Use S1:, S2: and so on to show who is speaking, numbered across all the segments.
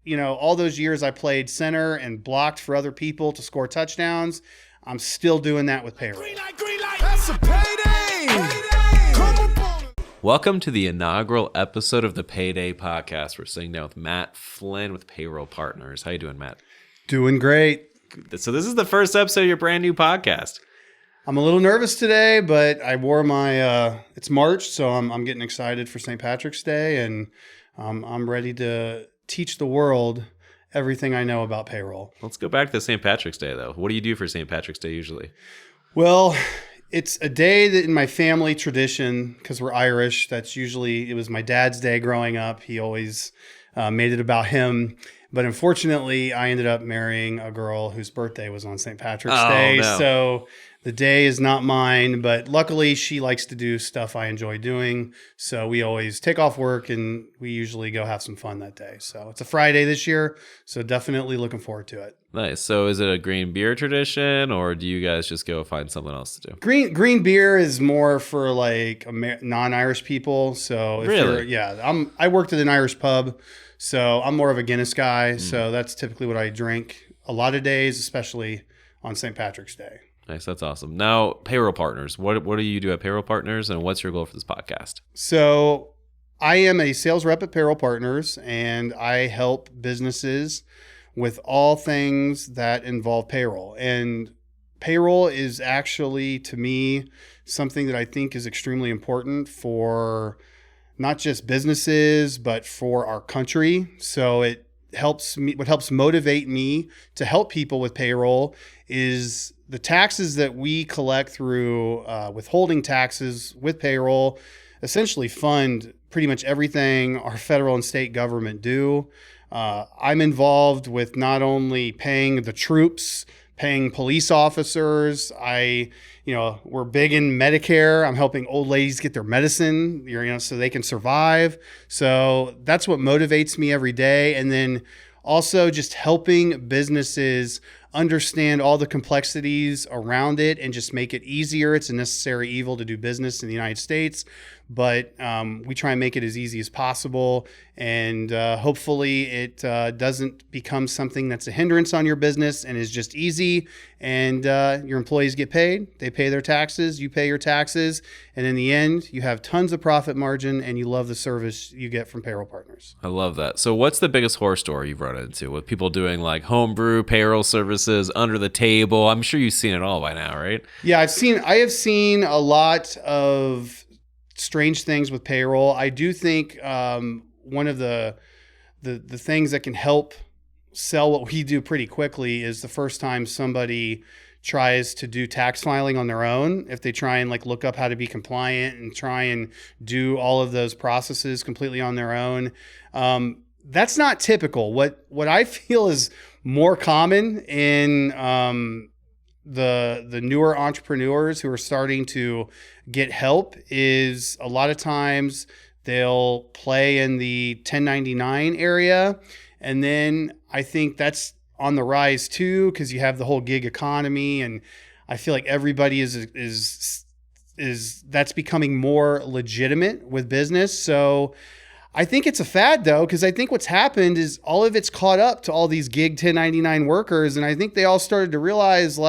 S1: all those years I played center and blocked for other people to score touchdowns, I'm still doing that with payroll.
S2: Green light. That's a payday. Come on.
S3: Welcome to the inaugural episode of the PayDay podcast. We're sitting down with Matt Flynn with Payroll Partners. How you doing, Matt?
S1: Doing great.
S3: So this is the first episode of your brand new podcast.
S1: I'm a little nervous today, but I wore my, it's March, so I'm getting excited for St. Patrick's Day, and I'm ready to teach the world everything I know about payroll.
S3: Let's go back to St. Patrick's Day, though. What do you do for St. Patrick's Day usually?
S1: Well, it's a day that in my family tradition, because we're Irish, it was my dad's day growing up. He always made it about him. But unfortunately, I ended up marrying a girl whose birthday was on St. Patrick's Day.
S3: No.
S1: So the day is not mine, but luckily she likes to do stuff I enjoy doing. So we always take off work and we usually go have some fun that day. So it's a Friday this year. So definitely looking forward to it.
S3: Nice. So is it a green beer tradition, or do you guys just go find something else to do?
S1: Green beer is more for like non-Irish people. So
S3: Really?
S1: I worked at an Irish pub. So I'm more of a Guinness guy. So that's typically what I drink a lot of days, especially on St. Patrick's Day.
S3: Nice. That's awesome. Now, Payroll Partners. What do you do at Payroll Partners, and what's your goal for this podcast?
S1: So I am a sales rep at Payroll Partners, and I help businesses with all things that involve payroll. And payroll is actually, to me, something that I think is extremely important for not just businesses, but for our country. So it helps me. What helps motivate me to help people with payroll is the taxes that we collect through withholding taxes with payroll essentially fund pretty much everything our federal and state government do. I'm involved with not only paying the troops, paying police officers. We're big in Medicare. I'm helping old ladies get their medicine, so they can survive. So that's what motivates me every day. And then also just helping businesses understand all the complexities around it and just make it easier. It's a necessary evil to do business in the United States, but we try and make it as easy as possible. And hopefully it doesn't become something that's a hindrance on your business and is just easy. And your employees get paid, they pay their taxes, you pay your taxes. And in the end, you have tons of profit margin and you love the service you get from Payroll Partners.
S3: I love that. So what's the biggest horror story you've run into with people doing like homebrew payroll services under the table? I'm sure you've seen it all by now, right?
S1: Yeah, I have seen a lot of strange things with payroll. I do think one of the things that can help sell what we do pretty quickly is the first time somebody tries to do tax filing on their own. If they try and look up how to be compliant and try and do all of those processes completely on their own, that's not typical. What I feel is more common in the newer entrepreneurs who are starting to get help is a lot of times they'll play in the 1099 area. And then I think that's on the rise too, because you have the whole gig economy. And I feel like everybody is that's becoming more legitimate with business. So I think it's a fad though, because I think what's happened is all of it's caught up to all these gig 1099 workers. And I think they all started to realize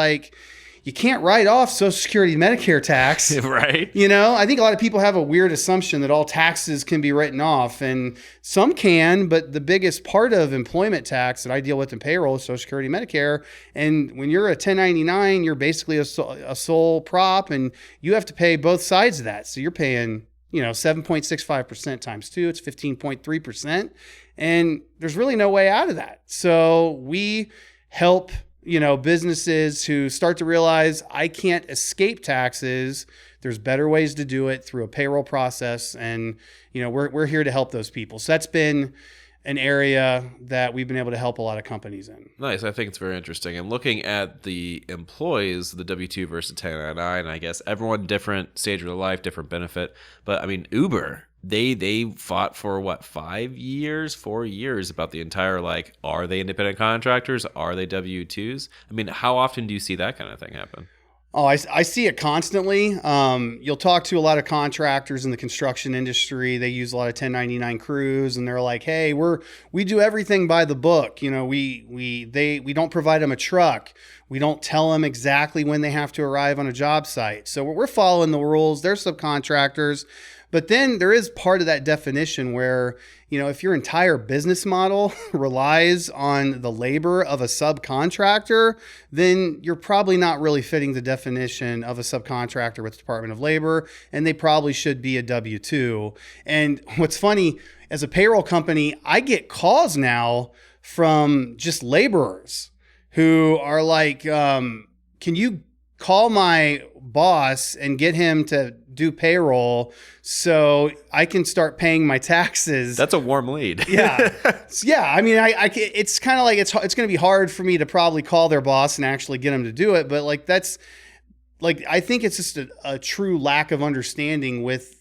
S1: you can't write off Social Security Medicare tax.
S3: Right.
S1: I think a lot of people have a weird assumption that all taxes can be written off, and some can, but the biggest part of employment tax that I deal with in payroll is Social Security Medicare. And when you're a 1099, you're basically a sole prop, and you have to pay both sides of that. So you're paying 7.65% times 2, it's 15.3%. And there's really no way out of that. So we help, businesses who start to realize I can't escape taxes. There's better ways to do it through a payroll process. And, we're here to help those people. So that's been an area that we've been able to help a lot of companies in.
S3: Nice. I think it's very interesting. And looking at the employees, the W-2 versus 1099, I guess everyone different stage of their life, different benefit. But I mean, Uber, they fought for 4 years about the entire, are they independent contractors? Are they W-2s? I mean, how often do you see that kind of thing happen?
S1: Oh, I see it constantly. You'll talk to a lot of contractors in the construction industry. They use a lot of 1099 crews, and they're like, "Hey, we do everything by the book. You know, we don't provide them a truck. We don't tell them exactly when they have to arrive on a job site. So we're following the rules. They're subcontractors, but then there is part of that definition where, you know, if your entire business model relies on the labor of a subcontractor, then you're probably not really fitting the definition of a subcontractor with the Department of Labor, and they probably should be a W-2. And what's funny, as a payroll company, I get calls now from just laborers who are like, can you call my boss and get him to do payroll so I can start paying my taxes?
S3: That's a warm lead.
S1: Yeah. Yeah. I mean, it's kind of like, it's going to be hard for me to probably call their boss and actually get them to do it. But like, that's like, I think it's just a true lack of understanding with,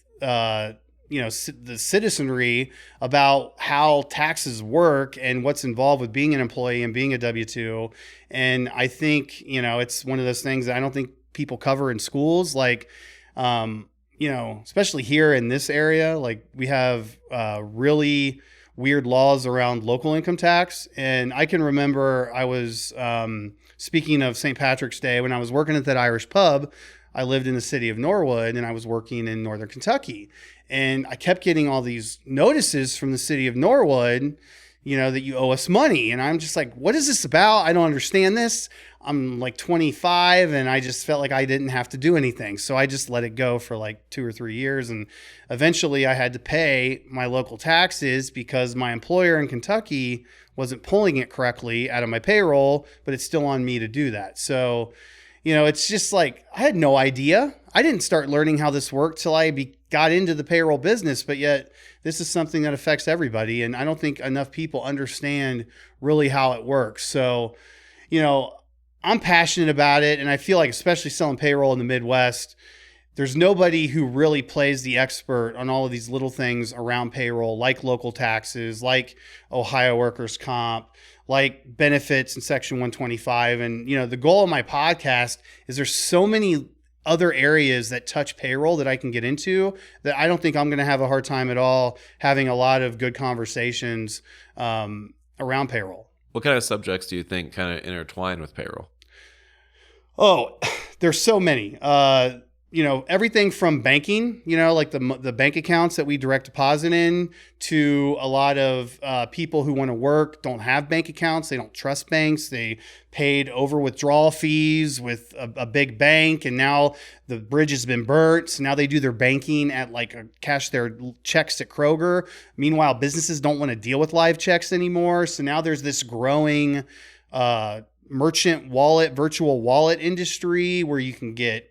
S1: you know, the citizenry about how taxes work and what's involved with being an employee and being a W-2. And I think, you know, it's one of those things that I don't think people cover in schools. Like, you know, especially here in this area, like we have really weird laws around local income tax. And I can remember I was speaking of St. Patrick's Day when I was working at that Irish pub. I lived in the city of Norwood and I was working in Northern Kentucky. And I kept getting all these notices from the city of Norwood, you know, that you owe us money. And I'm just like, what is this about? I don't understand this. I'm like 25 and I just felt like I didn't have to do anything. So I just let it go for like 2 or 3 years. And eventually I had to pay my local taxes because my employer in Kentucky wasn't pulling it correctly out of my payroll, but it's still on me to do that. So, you know, it's just like, I had no idea. I didn't start learning how this worked till I got into the payroll business, but yet this is something that affects everybody. And I don't think enough people understand really how it works. So, you know, I'm passionate about it. And I feel like, especially selling payroll in the Midwest, there's nobody who really plays the expert on all of these little things around payroll, like local taxes, like Ohio workers' comp, like benefits in Section 125. And, you know, the goal of my podcast is there's so many other areas that touch payroll that I can get into that I don't think I'm going to have a hard time at all having a lot of good conversations around payroll.
S3: What kind of subjects do you think kind of intertwine with payroll?
S1: Oh, there's so many. You know, everything from banking, you know, like the bank accounts that we direct deposit in, to a lot of people who want to work, don't have bank accounts. They don't trust banks. They paid over withdrawal fees with a big bank, and now the bridge has been burnt. So now they do their banking at cash their checks at Kroger. Meanwhile, businesses don't want to deal with live checks anymore. So now there's this growing merchant wallet, virtual wallet industry where you can get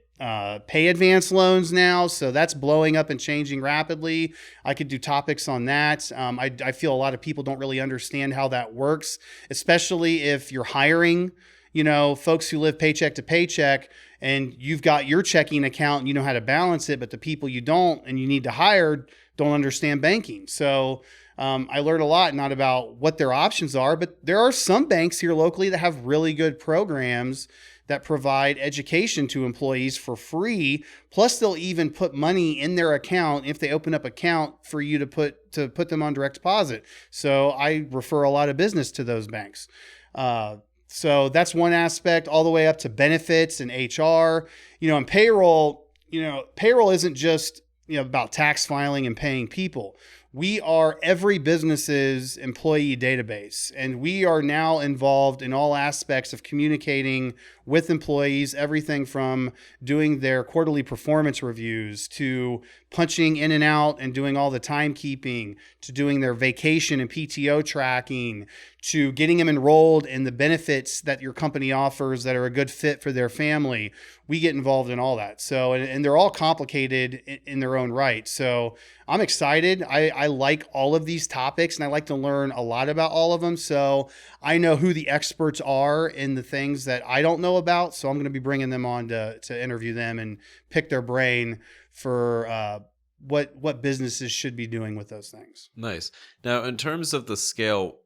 S1: pay advance loans now. So that's blowing up and changing rapidly. I could do topics on that. I feel a lot of people don't really understand how that works, especially if you're hiring, you know, folks who live paycheck to paycheck, and you've got your checking account and you know how to balance it, but the people you don't and you need to hire don't understand banking. So I learned a lot, not about what their options are, but there are some banks here locally that have really good programs that provide education to employees for free. Plus, they'll even put money in their account if they open up account for you to put them on direct deposit. So I refer a lot of business to those banks. So that's one aspect, all the way up to benefits and HR. You know, and payroll isn't just, you know, about tax filing and paying people. We are every business's employee database, and we are now involved in all aspects of communicating with employees, everything from doing their quarterly performance reviews to punching in and out and doing all the timekeeping, to doing their vacation and PTO tracking, to getting them enrolled in the benefits that your company offers that are a good fit for their family. We get involved in all that. So, and they're all complicated in their own right. So I'm excited. I like all of these topics and I like to learn a lot about all of them. So I know who the experts are in the things that I don't know about. So I'm going to be bringing them on to interview them and pick their brain for what businesses should be doing with those things.
S3: Nice. Now, in terms of the scale,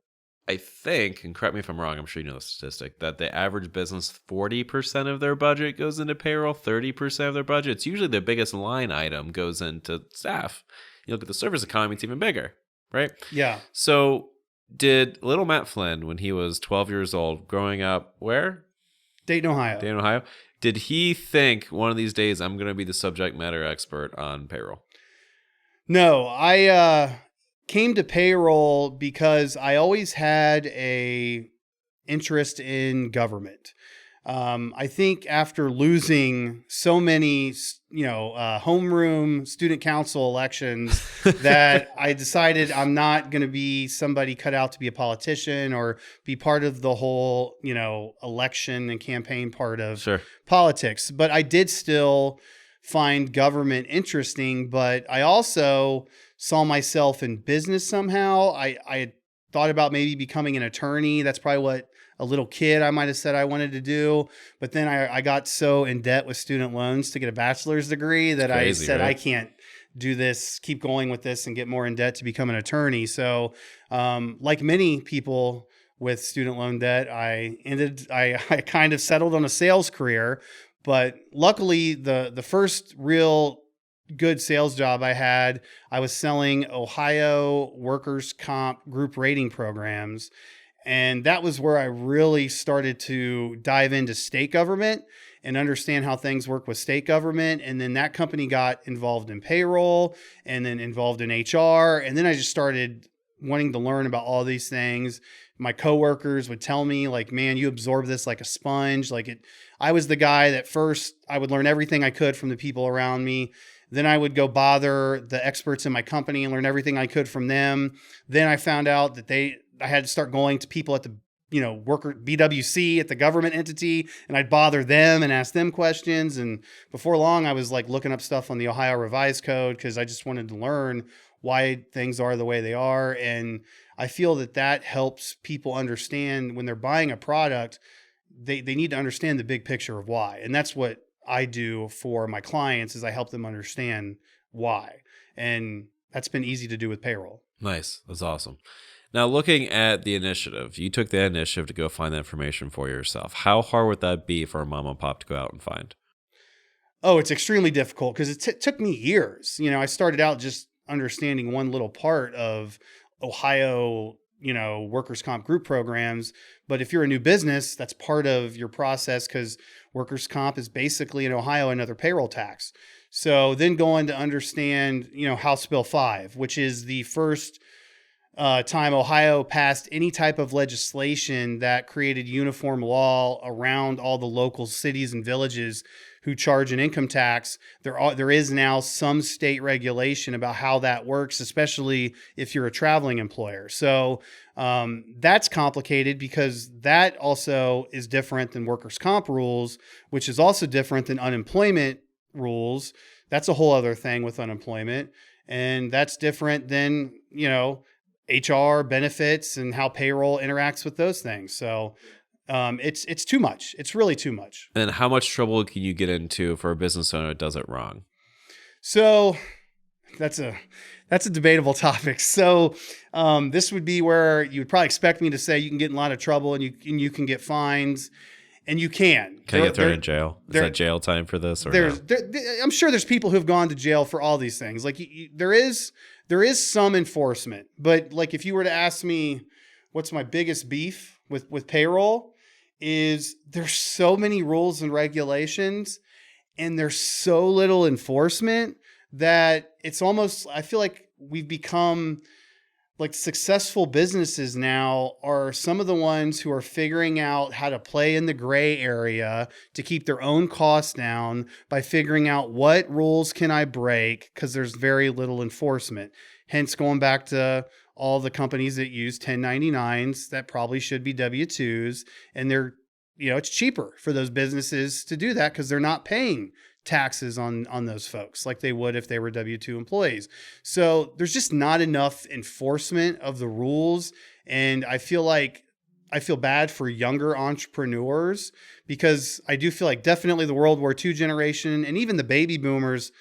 S3: I think, and correct me if I'm wrong, I'm sure you know the statistic, that the average business, 40% of their budget goes into payroll, 30% of their budget. It's usually the biggest line item goes into staff. You look at the service economy, it's even bigger, right?
S1: Yeah.
S3: So did little Matt Flynn, when he was 12 years old, growing up where?
S1: Dayton, Ohio.
S3: Dayton, Ohio. Did he think one of these days I'm going to be the subject matter expert on payroll?
S1: No, I came to payroll because I always had a interest in government. I think after losing so many, homeroom student council elections, that I decided I'm not going to be somebody cut out to be a politician or be part of the whole, election and campaign part of
S3: Sure.
S1: politics. But I did still find government interesting, but I also saw myself in business somehow. I had thought about maybe becoming an attorney. That's probably what a little kid I might have said I wanted to do. But then I got so in debt with student loans to get a bachelor's degree that
S3: Crazy,
S1: I said,
S3: right?
S1: I can't do this, keep going with this and get more in debt to become an attorney. So like many people with student loan debt, I kind of settled on a sales career. But luckily, the first real good sales job I had, I was selling Ohio workers' comp group rating programs. And that was where I really started to dive into state government and understand how things work with state government. And then that company got involved in payroll and then involved in HR. And then I just started wanting to learn about all these things. My coworkers would tell me, like, man, you absorb this like a sponge. I was the guy that first I would learn everything I could from the people around me. Then I would go bother the experts in my company and learn everything I could from them. Then I found out that I had to start going to people at the, worker BWC at the government entity, and I'd bother them and ask them questions. And before long, I was like looking up stuff on the Ohio Revised Code because I just wanted to learn why things are the way they are. And I feel that helps people understand when they're buying a product, they need to understand the big picture of why. And that's what I do for my clients is I help them understand why. And that's been easy to do with payroll.
S3: Nice. That's awesome. Now, looking at the initiative, you took the initiative to go find the information for yourself. How hard would that be for a mom and pop to go out and find?
S1: Oh, it's extremely difficult because it took me years. I started out just understanding one little part of Ohio, workers' comp group programs. But if you're a new business, that's part of your process because workers' comp is basically in Ohio another payroll tax. So then going to understand, House Bill 5, which is the first time Ohio passed any type of legislation that created uniform law around all the local cities and villages who charge an income tax. There is now some state regulation about how that works, especially if you're a traveling employer. So that's complicated because that also is different than workers' comp rules, which is also different than unemployment rules. That's a whole other thing with unemployment. And that's different than, HR benefits and how payroll interacts with those things. So it's too much. It's really too much.
S3: And how much trouble can you get into for a business owner that does it wrong?
S1: So that's a debatable topic. So this would be where you would probably expect me to say you can get in a lot of trouble and you can get fines. And you can.
S3: Can I get thrown in jail? Is that jail time for this? Or no?
S1: I'm sure there's people who've gone to jail for all these things. Like there is some enforcement, but like if you were to ask me, what's my biggest beef with payroll, is there's so many rules and regulations, and there's so little enforcement that it's almost, I feel like we've become like successful businesses now are some of the ones who are figuring out how to play in the gray area to keep their own costs down by figuring out what rules can I break because there's very little enforcement. Hence going back to all the companies that use 1099s that probably should be W-2s, and they're, it's cheaper for those businesses to do that because they're not paying taxes on those folks like they would if they were W-2 employees. So there's just not enough enforcement of the rules. And I feel bad for younger entrepreneurs because I do feel like definitely the World War II generation and even the baby boomers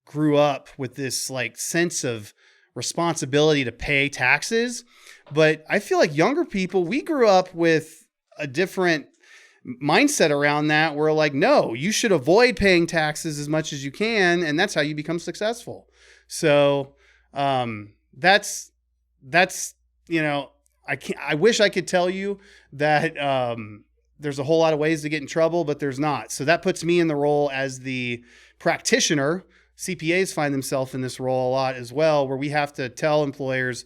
S1: grew up with this like sense of responsibility to pay taxes. But I feel like younger people, we grew up with a different mindset around that. We're like, no, you should avoid paying taxes as much as you can, and that's how you become successful. So that's I wish I could tell you that there's a whole lot of ways to get in trouble, but there's not. So that puts me in the role as the practitioner. CPAs find themselves in this role a lot as well, where we have to tell employers,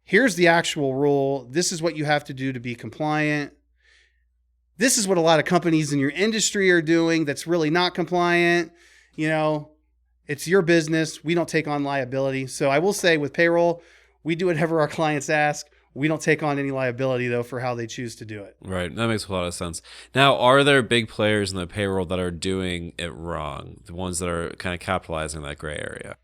S1: here's the actual rule. This is what you have to do to be compliant. This is what a lot of companies in your industry are doing that's really not compliant. It's your business. We don't take on liability. So I will say with payroll, we do whatever our clients ask. We don't take on any liability, though, for how they choose to do it.
S3: Right. That makes a lot of sense. Now, are there big players in the payroll that are doing it wrong? The ones that are kind of capitalizing that gray area?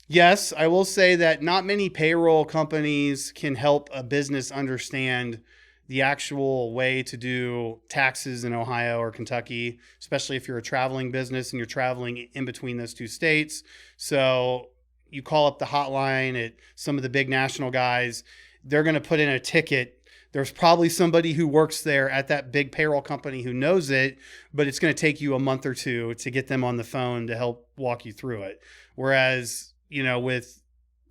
S1: Yes, I will say that not many payroll companies can help a business understand the actual way to do taxes in Ohio or Kentucky, especially if you're a traveling business and you're traveling in between those two states. So you call up the hotline at some of the big national guys, they're going to put in a ticket. There's probably somebody who works there at that big payroll company who knows it, but it's going to take you a month or two to get them on the phone to help walk you through it. Whereas, with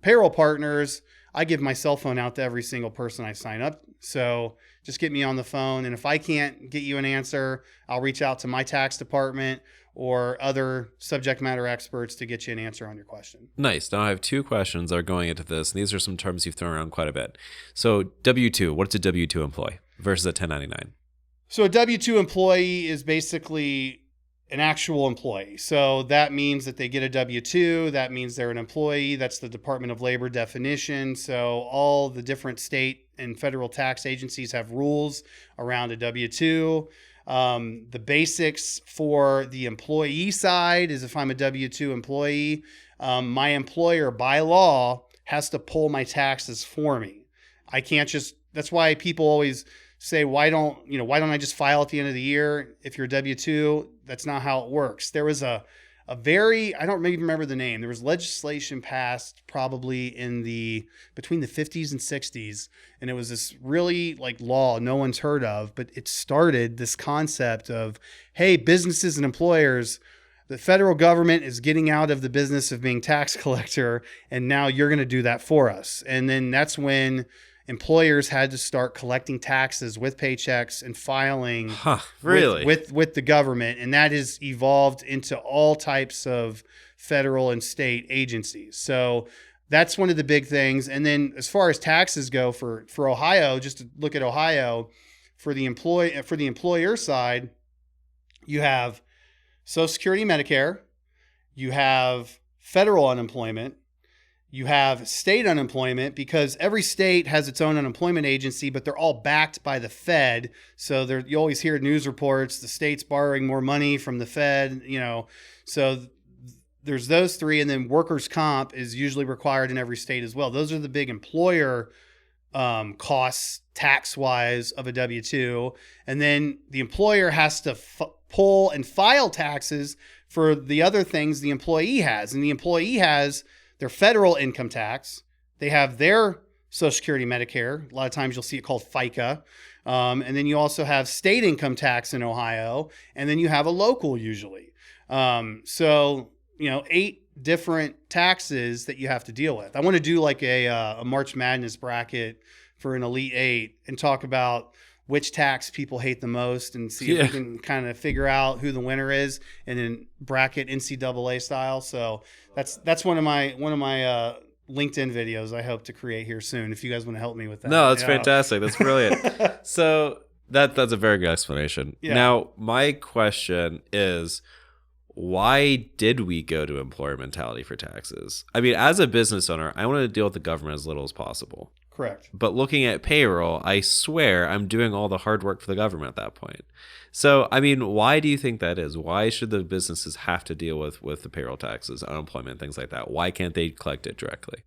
S1: payroll partners, I give my cell phone out to every single person I sign up. So just get me on the phone. And if I can't get you an answer, I'll reach out to my tax department or other subject matter experts to get you an answer on your question.
S3: Nice. Now I have two questions that are going into this. And these are some terms you've thrown around quite a bit. So W-2, what's a W-2 employee versus a 1099?
S1: So a W-2 employee is basically an actual employee. So that means that they get a W-2. That means they're an employee. That's the Department of Labor definition. So all the different state and federal tax agencies have rules around a W-2. The basics for the employee side is if I'm a W-2 employee, my employer by law has to pull my taxes for me. I can't that's why people always say, why don't I just file at the end of the year? If you're a W-2, that's not how it works. There was I don't even remember the name. There was legislation passed probably between the 50s and 60s. And it was this really law no one's heard of, but it started this concept of, hey, businesses and employers, the federal government is getting out of the business of being tax collector. And now you're going to do that for us. And then that's when employers had to start collecting taxes with paychecks and filing
S3: really?
S1: with the government. And that has evolved into all types of federal and state agencies. So that's one of the big things. And then as far as taxes go for Ohio, just to look at Ohio, for the employer side, you have Social Security, Medicare, you have federal unemployment, you have state unemployment, because every state has its own unemployment agency, but they're all backed by the Fed. So you always hear news reports, the state's borrowing more money from the Fed, so there's those three. And then workers' comp is usually required in every state as well. Those are the big employer costs tax-wise of a W-2. And then the employer has to pull and file taxes for the other things the employee has. And the employee has their federal income tax. They have their Social Security, Medicare. A lot of times you'll see it called FICA. And then you also have state income tax in Ohio. And then you have a local usually. So 8 different taxes that you have to deal with. I want to do a March Madness bracket for an Elite 8 and talk about which tax people hate the most and see if we can kind of figure out who the winner is, and then bracket NCAA style. So that's one of my LinkedIn videos I hope to create here soon, if you guys want to help me with that.
S3: No, that's fantastic. That's brilliant. So that's a very good explanation. Yeah. Now, my question is, why did we go to employer mentality for taxes? I mean, as a business owner, I want to deal with the government as little as possible.
S1: Correct.
S3: But looking at payroll, I swear I'm doing all the hard work for the government at that point. So, I mean, why do you think that is? Why should the businesses have to deal with the payroll taxes, unemployment, things like that? Why can't they collect it directly?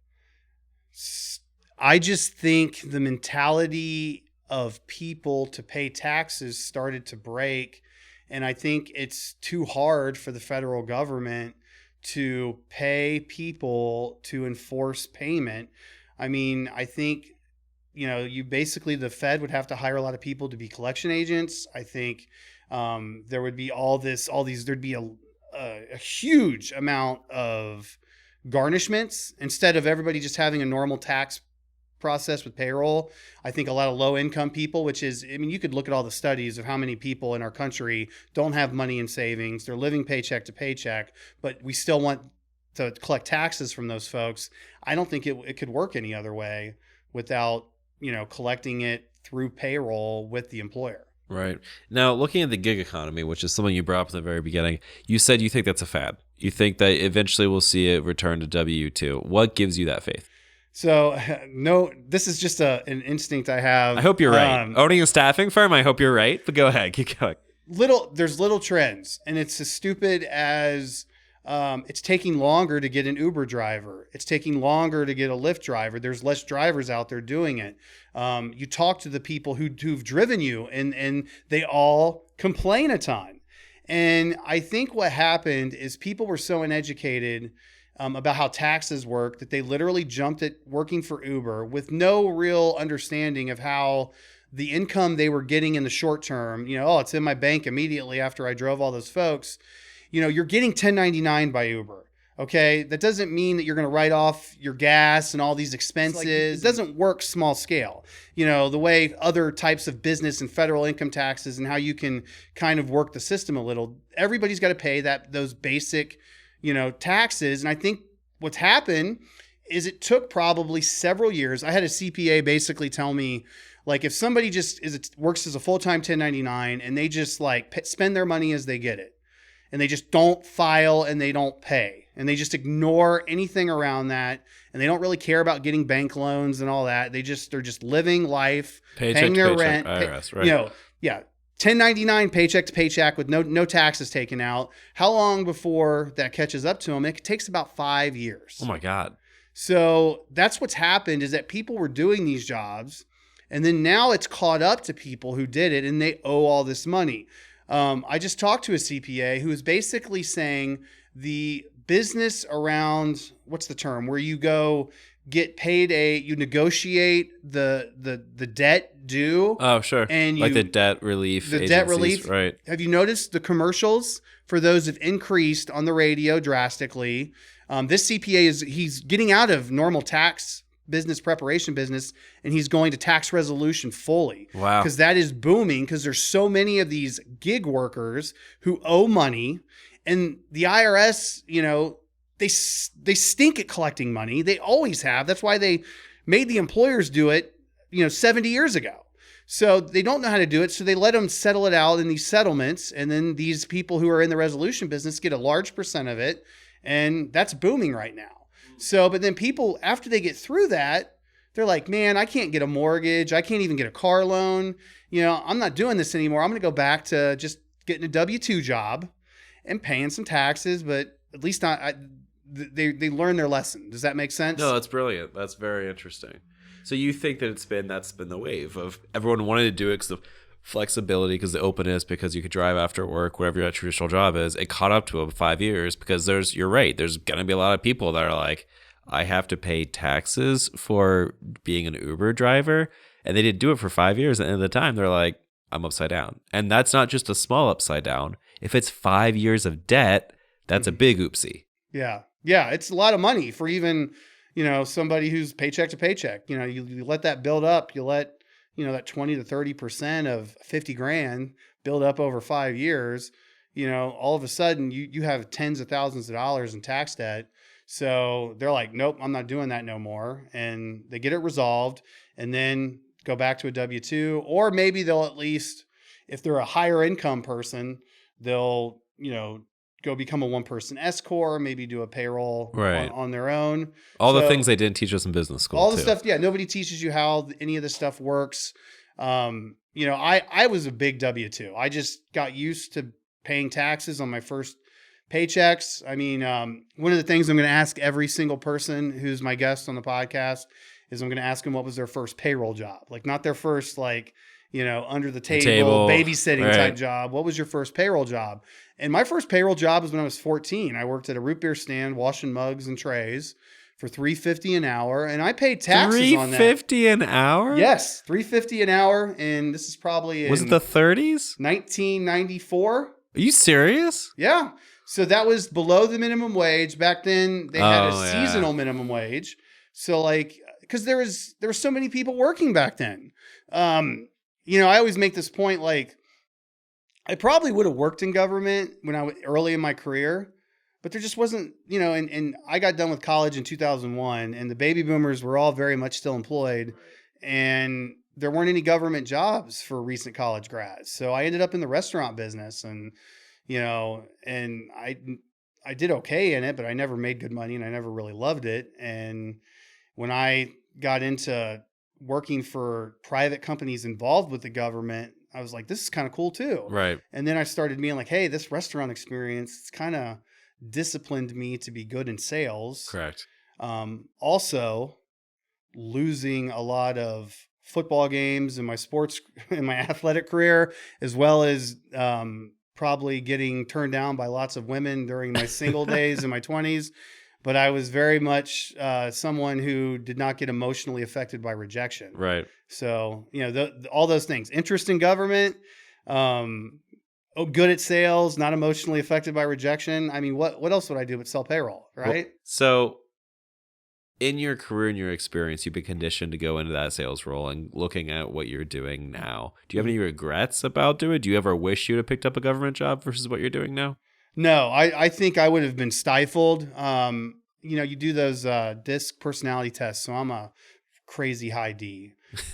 S1: I just think the mentality of people to pay taxes started to break. And I think it's too hard for the federal government to pay people to enforce payment. I mean, I think, you basically, the Fed would have to hire a lot of people to be collection agents. I think there would be there'd be a huge amount of garnishments instead of everybody just having a normal tax process with payroll. I think a lot of low income people, which is, I mean, you could look at all the studies of how many people in our country don't have money in savings. They're living paycheck to paycheck, but we still want to collect taxes from those folks. I don't think it could work any other way without, collecting it through payroll with the employer.
S3: Right. Now, looking at the gig economy, which is something you brought up in the very beginning, you said you think that's a fad. You think that eventually we'll see it return to W-2. What gives you that faith?
S1: So, no, this is just an instinct I have.
S3: I hope you're right. Owning a staffing firm, I hope you're right. But go ahead. Keep going.
S1: There's little trends, and it's as stupid as it's taking longer to get an Uber driver. It's taking longer to get a Lyft driver. There's less drivers out there doing it. You talk to the people who've driven you, and they all complain a ton. And I think what happened is people were so uneducated about how taxes work that they literally jumped at working for Uber with no real understanding of how the income they were getting in the short term, it's in my bank immediately after I drove all those folks. You're getting 1099 by Uber. Okay. That doesn't mean that you're going to write off your gas and all these expenses. It doesn't work small scale. The way other types of business and federal income taxes and how you can kind of work the system a little, everybody's got to pay those basic, taxes. And I think what's happened is it took probably several years. I had a CPA basically tell me, like, if somebody just works as a full-time 1099 and they just spend their money as they get it, and they just don't file and they don't pay, and they just ignore anything around that, and they don't really care about getting bank loans and all that. They're just living life, paying their rent,
S3: IRS, right?
S1: 1099 paycheck to paycheck with no taxes taken out. How long before that catches up to them? It takes about 5 years.
S3: Oh my God.
S1: So that's what's happened, is that people were doing these jobs, and then now it's caught up to people who did it, and they owe all this money. I just talked to a CPA who is basically saying the business around, what's the term, where you go get paid you negotiate the debt due.
S3: Oh, sure.
S1: And
S3: like the debt relief.
S1: The debt relief.
S3: Right.
S1: Have you noticed the commercials for those have increased on the radio drastically? This CPA he's getting out of normal tax business preparation business, and he's going to tax resolution fully.
S3: Wow.
S1: Because that is booming, because there's so many of these gig workers who owe money, and the IRS, they stink at collecting money. They always have. That's why they made the employers do it, 70 years ago. So they don't know how to do it. So they let them settle it out in these settlements. And then these people who are in the resolution business get a large percent of it. And that's booming right now. So, but then people, after they get through that, they're like, man, I can't get a mortgage. I can't even get a car loan. I'm not doing this anymore. I'm going to go back to just getting a W-2 job and paying some taxes, but at least they learn their lesson. Does that make sense?
S3: No, that's brilliant. That's very interesting. So you think that that's been the wave of everyone wanted to do it because the flexibility, because the openness, because you could drive after work, whatever your traditional job is. It caught up to them 5 years because you're right. There's going to be a lot of people that are like, I have to pay taxes for being an Uber driver. And they didn't do it for 5 years. And at the end of the time, they're like, I'm upside down. And that's not just a small upside down. If it's 5 years of debt, that's a big oopsie.
S1: Yeah. Yeah. It's a lot of money for even, somebody who's paycheck to paycheck. You let that build up. You let, that 20 to 30% of 50 grand build up over 5 years. All of a sudden you have tens of thousands of dollars in tax debt. So they're like, nope, I'm not doing that no more. And they get it resolved and then go back to a W-2, or maybe they'll at least, if they're a higher income person, they'll, go become a one-person S corp, maybe do a payroll on their own.
S3: All the things they didn't teach us in business school.
S1: All the stuff, yeah. Nobody teaches you how any of this stuff works. I was a big W-2. I just got used to paying taxes on my first paychecks. I mean, one of the things I'm going to ask every single person who's my guest on the podcast is I'm going to ask them what was their first payroll job. Like, not their first, under the table babysitting type job. What was your first payroll job? And my first payroll job was when I was 14. I worked at a root beer stand washing mugs and trays for $3.50 an hour, and I paid taxes on that.
S3: $3.50 an hour?
S1: Yes, $3.50 an hour, and this is probably in
S3: Was it the 30s?
S1: 1994.
S3: Are you serious?
S1: Yeah. So that was below the minimum wage. Back then they had a
S3: yeah.
S1: seasonal minimum wage. So like, because there were so many people working back then. I always make this point, like, I probably would have worked in government when I was early in my career, but there just wasn't, and I got done with college in 2001, and the baby boomers were all very much still employed, and there weren't any government jobs for recent college grads. So I ended up in the restaurant business, and and I did okay in it, but I never made good money and I never really loved it. And when I got into working for private companies involved with the government, I was like, this is kind of cool too.
S3: Right.
S1: And then I started being like, hey, this restaurant experience kind of disciplined me to be good in sales.
S3: Correct.
S1: Also losing a lot of football games in my athletic career, as well as, probably getting turned down by lots of women during my single days in my 20s. But I was very much someone who did not get emotionally affected by rejection.
S3: Right.
S1: So, all those things. Interest in government, good at sales, not emotionally affected by rejection. I mean, what else would I do but sell payroll, right?
S3: Well, so in your career and your experience, you've been conditioned to go into that sales role, and looking at what you're doing now, do you have any regrets about doing it? Do you ever wish you'd have picked up a government job versus what you're doing now?
S1: No, I think I would have been stifled. You do those DISC personality tests, so I'm a crazy high D.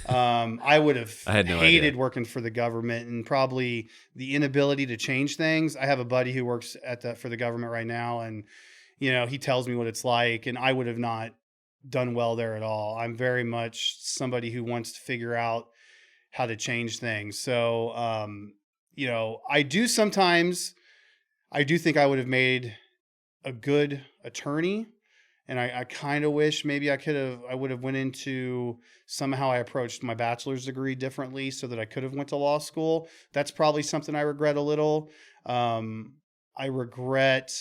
S1: I would have hated working for the government, and probably the inability to change things. I have a buddy who works for the government right now, and he tells me what it's like, and I would have not done well there at all. I'm very much somebody who wants to figure out how to change things. So, I do think I would have made a good attorney, and I kind of wish maybe I would have went into, somehow I approached my bachelor's degree differently so that I could have went to law school. That's probably something I regret a little. I regret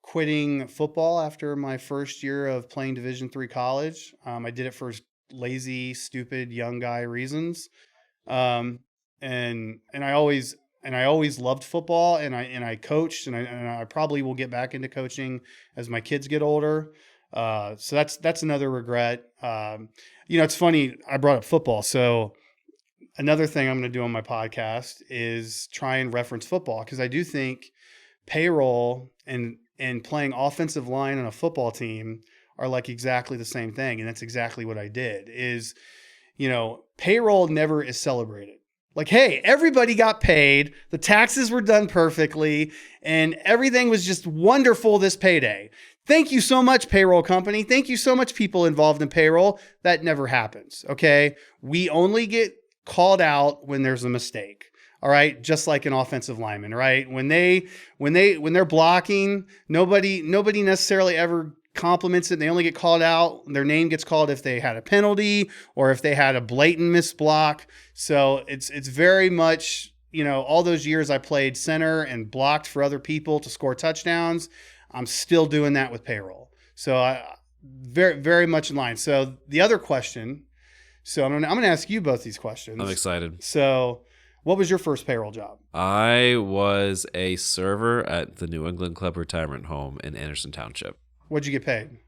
S1: quitting football after my first year of playing Division III college. I did it for lazy, stupid, young guy reasons. And I always loved football, and I coached, and I probably will get back into coaching as my kids get older. So that's another regret. It's funny, I brought up football. So another thing I'm going to do on my podcast is try and reference football, because I do think payroll and playing offensive line on a football team are like exactly the same thing. And that's exactly what I did is, payroll never is celebrated. Like, hey, everybody got paid. The taxes were done perfectly, and everything was just wonderful this payday. Thank you so much, payroll company. Thank you so much, people involved in payroll. That never happens. Okay. We only get called out when there's a mistake. All right. Just like an offensive lineman, right? When they're blocking, nobody necessarily ever compliments it. They only get called out. Their name gets called if they had a penalty or if they had a blatant missed block. So it's very much, all those years I played center and blocked for other people to score touchdowns. I'm still doing that with payroll. So I very, very much in line. So the other question, I'm going to ask you both these questions.
S3: I'm excited.
S1: So what was your first payroll job?
S3: I was a server at the New England Club Retirement Home in Anderson Township.
S1: What'd you get paid?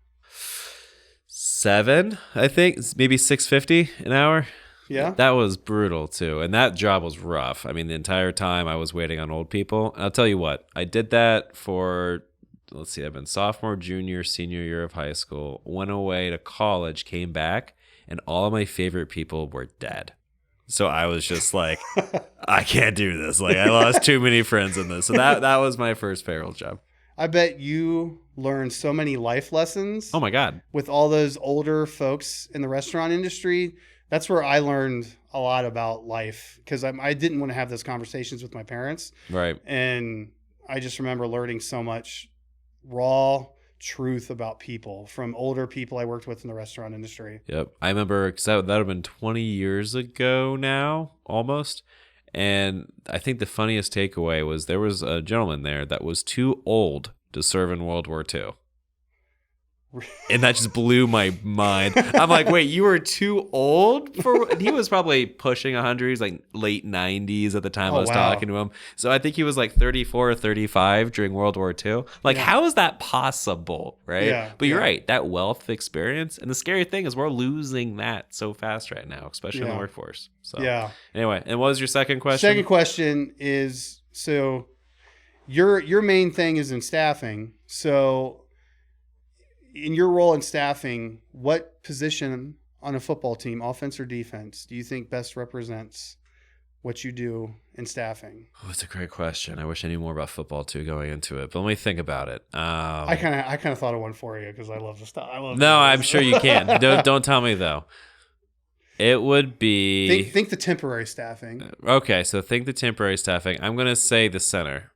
S3: $7, I think, maybe $6.50 an hour.
S1: Yeah.
S3: That was brutal too. And that job was rough. I mean, the entire time I was waiting on old people. And I'll tell you what, I did that for, I've been sophomore, junior, senior year of high school, went away to college, came back, and all of my favorite people were dead. So I was just like, I can't do this. Like, I lost too many friends in this. So that was my first payroll job.
S1: I bet you learned so many life lessons.
S3: Oh my God.
S1: With all those older folks in the restaurant industry. That's where I learned a lot about life, because I didn't want to have those conversations with my parents. Right. And I just remember learning so much raw truth about people from older people I worked with in the restaurant industry.
S3: Yep. I remember, because that would have been 20 years ago now, almost. And I think the funniest takeaway was there was a gentleman there that was too old to serve in World War II. And that just blew my mind. I'm like, wait, you were too old for. He was probably pushing 100. He's like late 90s at the time I was talking to him. So I think he was like 34 or 35 during World War II. Like, how is that possible, right?
S1: Yeah,
S3: But you're right. That wealth of experience. And the scary thing is we're losing that so fast right now, especially in the workforce. So anyway, and what was your second question?
S1: Second question is, so your main thing is in staffing. So in your role in staffing, what position on a football team, offense or defense, do you think best represents what you do in staffing?
S3: Oh, that's a great question. I wish I knew more about football too going into it, but let me think about it.
S1: I kind of thought of one for you because I love the stuff.
S3: I'm sure you can. Don't tell me though. It would be
S1: think the temporary staffing.
S3: Okay, so think the temporary staffing. I'm gonna say the center.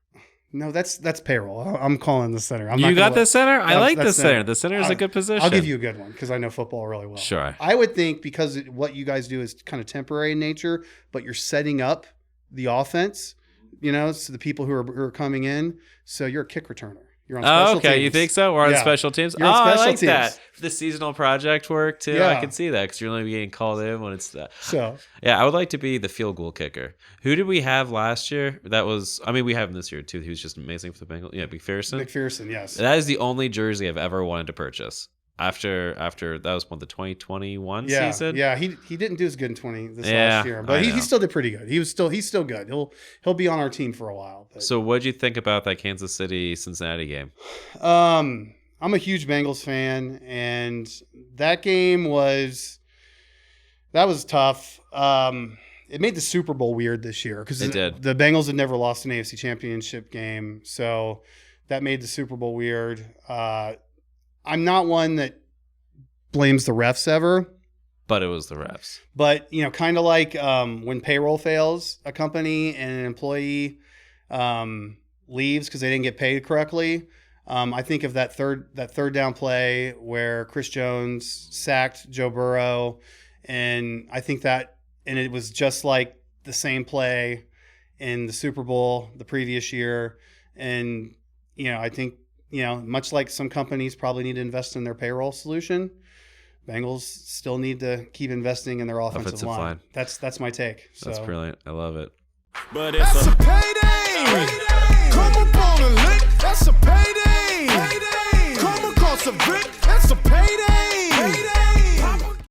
S1: No, that's payroll. I'm calling the center.
S3: You got the center? I like the center. The center is a good position.
S1: I'll give you a good one because I know football really well.
S3: Sure.
S1: I would think because what you guys do is kind of temporary in nature, but you're setting up the offense, so the people who are coming in. So you're a kick returner. You're on special teams.
S3: You think so? We're on special teams?
S1: You're on special
S3: I like
S1: teams.
S3: that. The seasonal project work, too.
S1: Yeah.
S3: I can see that because you're only getting called in when it's that.
S1: So,
S3: yeah, I would like to be the field goal kicker. Who did we have last year? We have him this year, too. He was just amazing for the Bengals. Yeah, McPherson.
S1: McPherson, yes.
S3: That is the only jersey I've ever wanted to purchase. After that was the 2021 season.
S1: Yeah, he didn't do as good in last year, but he still did pretty good. He's still good. He'll be on our team for a while. But.
S3: So what'd you think about that Kansas City Cincinnati game?
S1: I'm a huge Bengals fan, and that game was tough. It made the Super Bowl weird this year because the Bengals had never lost an AFC Championship game, so that made the Super Bowl weird. I'm not one that blames the refs ever.
S3: But it was the refs.
S1: But, kind of like when payroll fails a company and an employee leaves because they didn't get paid correctly. I think of that third down play where Chris Jones sacked Joe Burrow. And I think and it was just like the same play in the Super Bowl the previous year. And, I think, much like some companies probably need to invest in their payroll solution, Bengals still need to keep investing in their offensive line. That's my take. So.
S3: That's brilliant. I love it.
S2: But it's a payday. Come on.